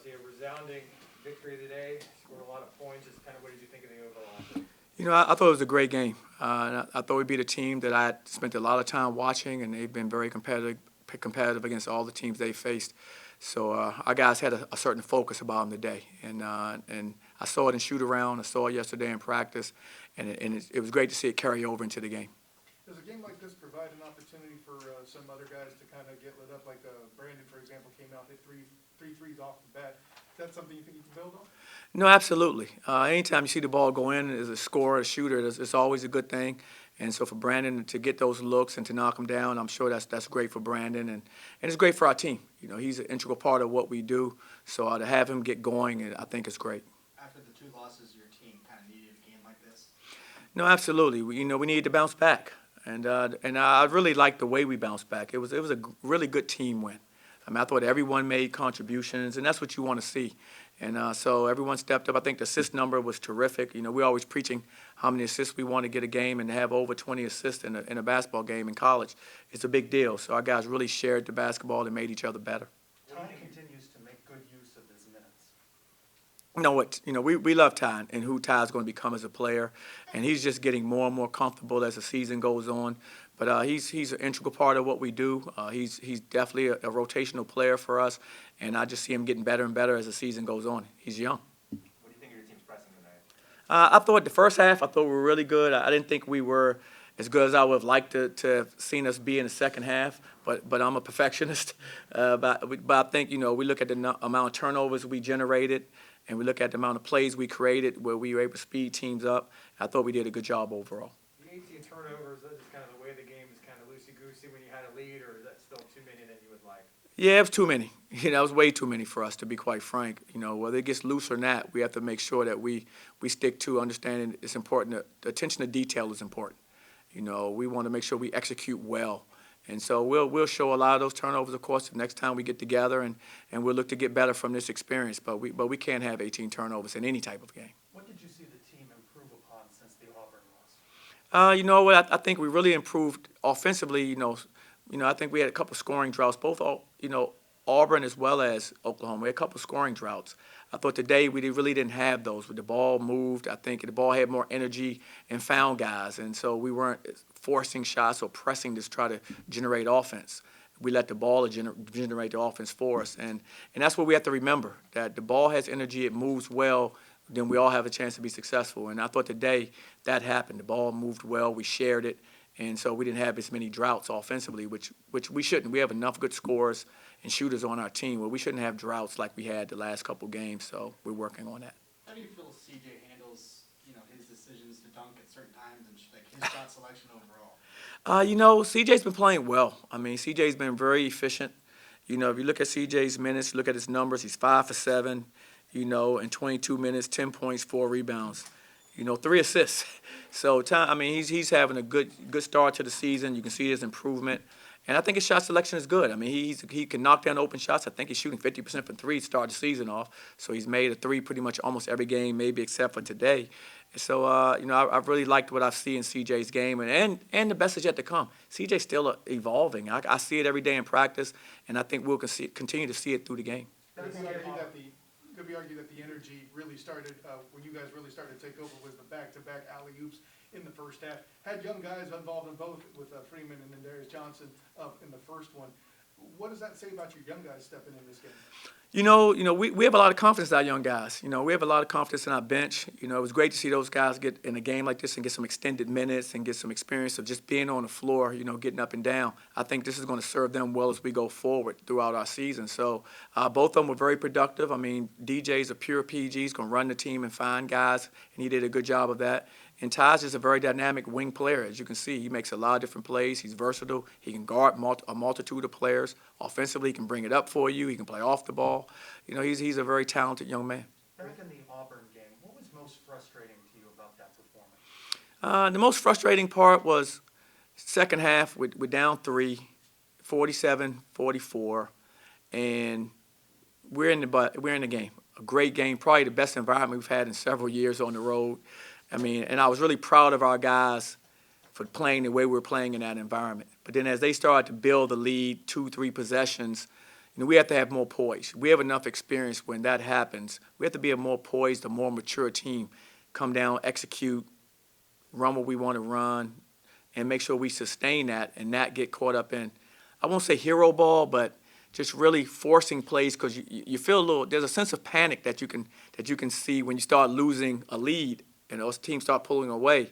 obviously a resounding victory today. Scored a lot of points. Just kind of what did you think of the overall effort? I thought it was a great game. I thought we beat a team that I had spent a lot of time watching, and they've been very competitive against all the teams they faced. So our guys had a certain focus about them today, and I saw it in shoot around. I saw it yesterday in practice, and it was great to see it carry over into the game. Does a game like this provide an opportunity for some other guys to kind of get lit up? Like Brandon, for example, came out, hit three threes off the bat. Is that something you think you can build on? No, absolutely. Anytime you see the ball go in as a scorer, a shooter, it's always a good thing. And so for Brandon to get those looks and to knock them down, I'm sure that's great for Brandon, and it's great for our team. He's an integral part of what we do. So to have him get going, I think it's great. After the two losses, your team kind of needed a game like this? No, absolutely. We needed to bounce back, and I really liked the way we bounced back. It was a really good team win. I thought everyone made contributions, and that's what you want to see. And so everyone stepped up. I think the assist number was terrific. We're always preaching how many assists we want to get a game, and to have over 20 assists in a basketball game in college, it's a big deal. So our guys really shared the basketball and made each other better. Ty continues to make good use of his minutes. We love Ty and who Ty's going to become as a player, and he's just getting more and more comfortable as the season goes on. But he's an integral part of what we do. He's definitely a rotational player for us, and I just see him getting better and better as the season goes on. He's young. What do you think of your team's pressing tonight? I thought the first half, we were really good. I didn't think we were as good as I would have liked to have seen us be in the second half, but I'm a perfectionist. But I think, we look at the amount of turnovers we generated, and we look at the amount of plays we created where we were able to speed teams up. I thought we did a good job overall. The 18 turnovers, that's just kind of the way the game is kind of loosey-goosey when you had a lead, or is that still too many than you would like? Yeah, it was too many. It was way too many for us, to be quite frank. Whether it gets loose or not, we have to make sure that we stick to understanding it's important. The attention to detail is important. We want to make sure we execute well. And so we'll show a lot of those turnovers, of course, the next time we get together, and we'll look to get better from this experience. But we can't have 18 turnovers in any type of game. What did you see the team improve upon since the Auburn loss? You know what? I think we really improved offensively. I think we had a couple scoring droughts, both Auburn as well as Oklahoma. We had a couple scoring droughts. I thought today we really didn't have those. When the ball moved, I think the ball had more energy and found guys, and so we weren't forcing shots or pressing to try to generate offense. We let the ball generate the offense for us, and that's what we have to remember, that the ball has energy, it moves well, then we all have a chance to be successful. And I thought today that happened. The ball moved well, we shared it, and so we didn't have as many droughts offensively, which we shouldn't. We have enough good scorers and shooters on our team where we shouldn't have droughts like we had the last couple games, so we're working on that. How do you feel CJ handles, his decisions to dunk at certain times and his shot selection overall? CJ's been playing well. CJ's been very efficient. If you look at CJ's minutes, look at his numbers, he's 5 for 7, in 22 minutes, 10 points, 4 rebounds, 3 assists. So, he's having a good start to the season. You can see his improvement. And I think his shot selection is good. He can knock down open shots. I think he's shooting 50% from 3 to start the season off. So he's made a 3 pretty much almost every game, maybe except for today. So, I've really liked what I see in CJ's game, and the best is yet to come. CJ's still evolving. I see it every day in practice, and I think we'll continue to see it through the game. Could be argued that the energy really started when you guys really started to take over was the back-to-back alley-oops in the first half. Had young guys involved in both with Freeman and then Darius Johnson in the first one. What does that say about your young guys stepping in this game? We have a lot of confidence in our young guys. We have a lot of confidence in our bench. It was great to see those guys get in a game like this and get some extended minutes and get some experience of just being on the floor, getting up and down. I think this is going to serve them well as we go forward throughout our season. So both of them were very productive. DJ's a pure PG. He's going to run the team and find guys, and he did a good job of that. And Taj is a very dynamic wing player. As you can see, he makes a lot of different plays. He's versatile. He can guard a multitude of players. Offensively, he can bring it up for you. He can play off the ball. He's a very talented young man. Back in the Auburn game, what was most frustrating to you about that performance? The most frustrating part was second half. We're down 3, 47-44, and we're in the game. A great game, probably the best environment we've had in several years on the road. And I was really proud of our guys for playing the way we were playing in that environment. But then as they started to build the lead, 2-3 possessions, we have to have more poise. We have enough experience when that happens. We have to be a more poised, a more mature team. Come down, execute, run what we want to run, and make sure we sustain that and not get caught up in, I won't say hero ball, but just really forcing plays because you feel a little, there's a sense of panic that you can see when you start losing a lead and those teams start pulling away.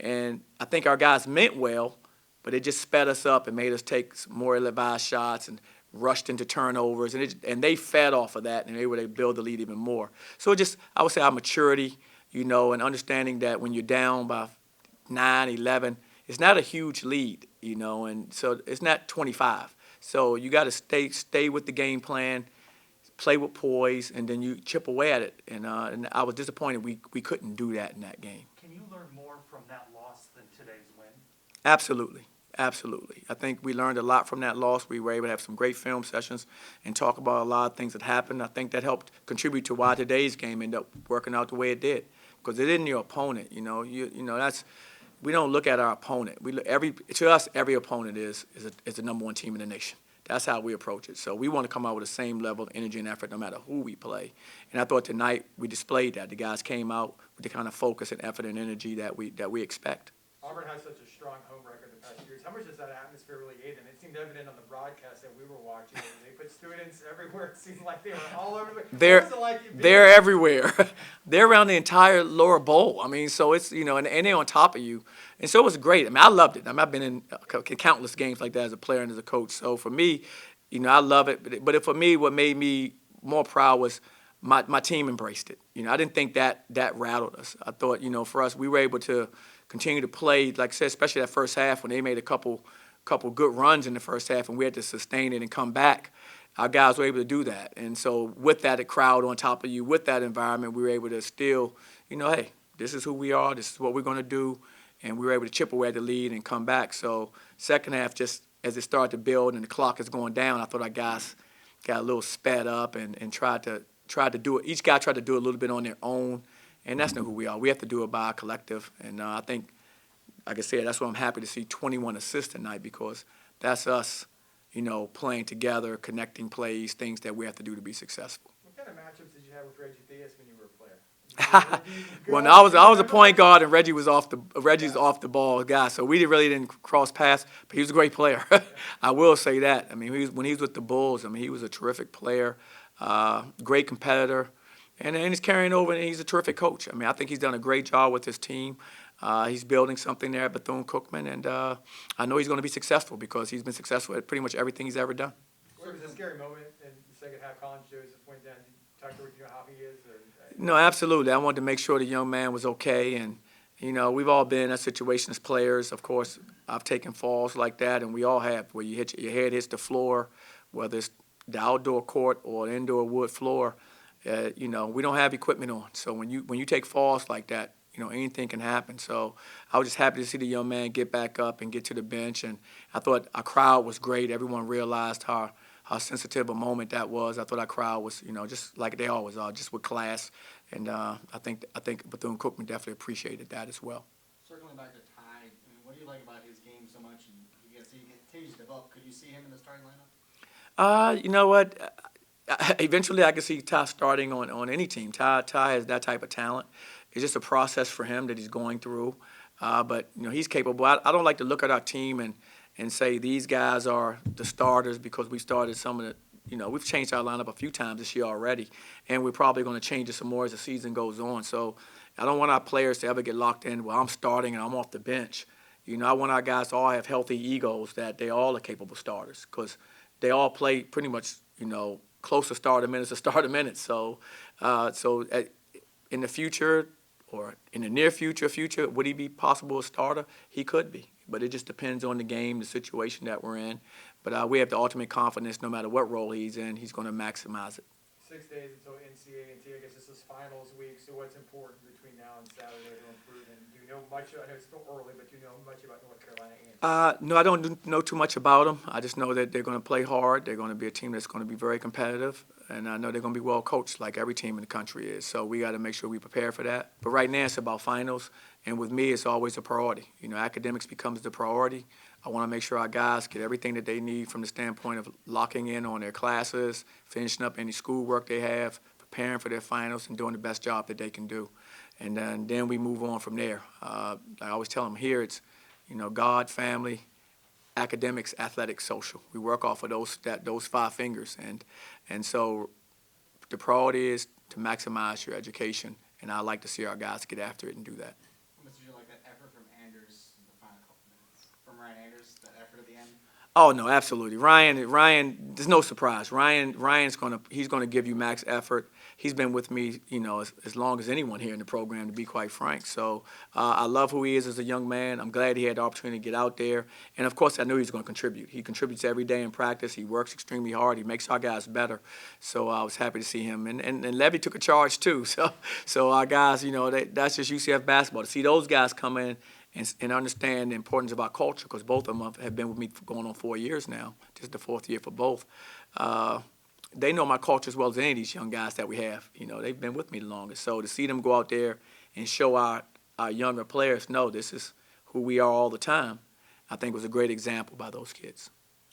And I think our guys meant well, but it just sped us up and made us take some more ill-advised shots and rushed into turnovers, and they fed off of that, and they were able to build the lead even more. So it just, I would say our maturity, and understanding that when you're down by 9, 11, it's not a huge lead, and so it's not 25. So you got to stay with the game plan, play with poise, and then you chip away at it. And I was disappointed we couldn't do that in that game. Can you learn more from that loss than today's win? Absolutely. Absolutely. I think we learned a lot from that loss. We were able to have some great film sessions and talk about a lot of things that happened. I think that helped contribute to why today's game ended up working out the way it did, because it isn't your opponent. That's, we don't look at our opponent. To us, every opponent is the number one team in the nation. That's how we approach it. So we want to come out with the same level of energy and effort no matter who we play. And I thought tonight we displayed that. The guys came out with the kind of focus and effort and energy that we expect. Auburn has such a strong home record the past years. How much does that atmosphere really aid them? It seemed evident on the broadcast that we were watching. They put students everywhere. It seemed like they were all over the place. They're everywhere. They're around the entire lower bowl. I mean, so it's, and they're on top of you. And so it was great. I mean, I loved it. I mean, I've been in countless games like that as a player and as a coach. So for me, I love it. But for me, what made me more proud was my team embraced it. I didn't think that rattled us. I thought, for us, we were able to continue to play, like I said, especially that first half when they made a couple good runs in the first half and we had to sustain it and come back. Our guys were able to do that. And so with that crowd on top of you, with that environment, we were able to still, hey, this is who we are, this is what we're going to do, and we were able to chip away at the lead and come back. So second half, just as it started to build and the clock is going down, I thought our guys got a little sped up and tried to do it. Each guy tried to do it a little bit on their own. And that's not who we are. We have to do it by our collective. And I think, like I said, that's why I'm happy to see 21 assists tonight, because that's us, playing together, connecting plays, things that we have to do to be successful. What kind of matchups did you have with Reggie Theus when you were a player? When I was a point guard and Reggie's off the ball guy, so we really didn't cross paths, but he was a great player. I will say that. I mean, when he was with the Bulls, he was a terrific player, great competitor. And he's carrying over, and he's a terrific coach. I mean, I think he's done a great job with his team. He's building something there at Bethune-Cookman, and I know he's going to be successful because he's been successful at pretty much everything he's ever done. What was a scary moment in the second half? Collins Joseph went down. Did you talk to him, how he is? No, absolutely. I wanted to make sure the young man was okay, and we've all been in that situation as players. Of course, I've taken falls like that, and we all have, where your head hits the floor, whether it's the outdoor court or the indoor wood floor. We don't have equipment on, so when you take falls like that, anything can happen. So I was just happy to see the young man get back up and get to the bench, and I thought our crowd was great. Everyone realized how sensitive a moment that was. I thought our crowd was, just like they always are, just with class, and I think Bethune-Cookman definitely appreciated that as well. Circling back to Ty, what do you like about his game so much? And he continues to develop. Could you see him in the starting lineup? You know what? Eventually, I can see Ty starting on any team. Ty has that type of talent. It's just a process for him that he's going through. But he's capable. I don't like to look at our team and say these guys are the starters, because we started some of the. We've changed our lineup a few times this year already, and we're probably going to change it some more as the season goes on. So I don't want our players to ever get locked in, well, I'm starting and I'm off the bench. I want our guys to all have healthy egos that they all are capable starters, because they all play pretty much, close to starter minutes. So in the future, or in the near future, would he be possible a starter? He could be, but it just depends on the game, the situation that we're in. But we have the ultimate confidence, no matter what role he's in, he's going to maximize it. 6 days until NCAA, I guess this is finals week, so what's important between now and Saturday to improve? And do you know much, I know it's still early, but do you know much about North Carolina A&T? No, I don't know too much about them. I just know that they're going to play hard. They're going to be a team that's going to be very competitive, and I know they're going to be well coached like every team in the country is. So we got to make sure we prepare for that. But right now it's about finals, and with me it's always a priority. Academics becomes the priority. I want to make sure our guys get everything that they need from the standpoint of locking in on their classes, finishing up any schoolwork they have, preparing for their finals, and doing the best job that they can do. And then we move on from there. I always tell them here it's, God, family, academics, athletics, social. We work off of those 5 fingers. And so the priority is to maximize your education, and I like to see our guys get after it and do that. How much did you like that effort from Anders in the final couple minutes? From Ryan Anders, that effort at the end? Oh no, absolutely. Ryan, there's no surprise. Ryan's he's gonna give you max effort. He's been with me, as long as anyone here in the program, to be quite frank. So I love who he is as a young man. I'm glad he had the opportunity to get out there, and of course I knew he was going to contribute. He contributes every day in practice. He works extremely hard. He makes our guys better. So I was happy to see him, and Levy took a charge too. So our guys, that's just UCF basketball. To see those guys come in and understand the importance of our culture, because both of them have been with me for going on 4 years now. This is the 4th year for both. They know my culture as well as any of these young guys that we have. They've been with me the longest. So to see them go out there and show our younger players, no, this is who we are all the time, I think was a great example by those kids.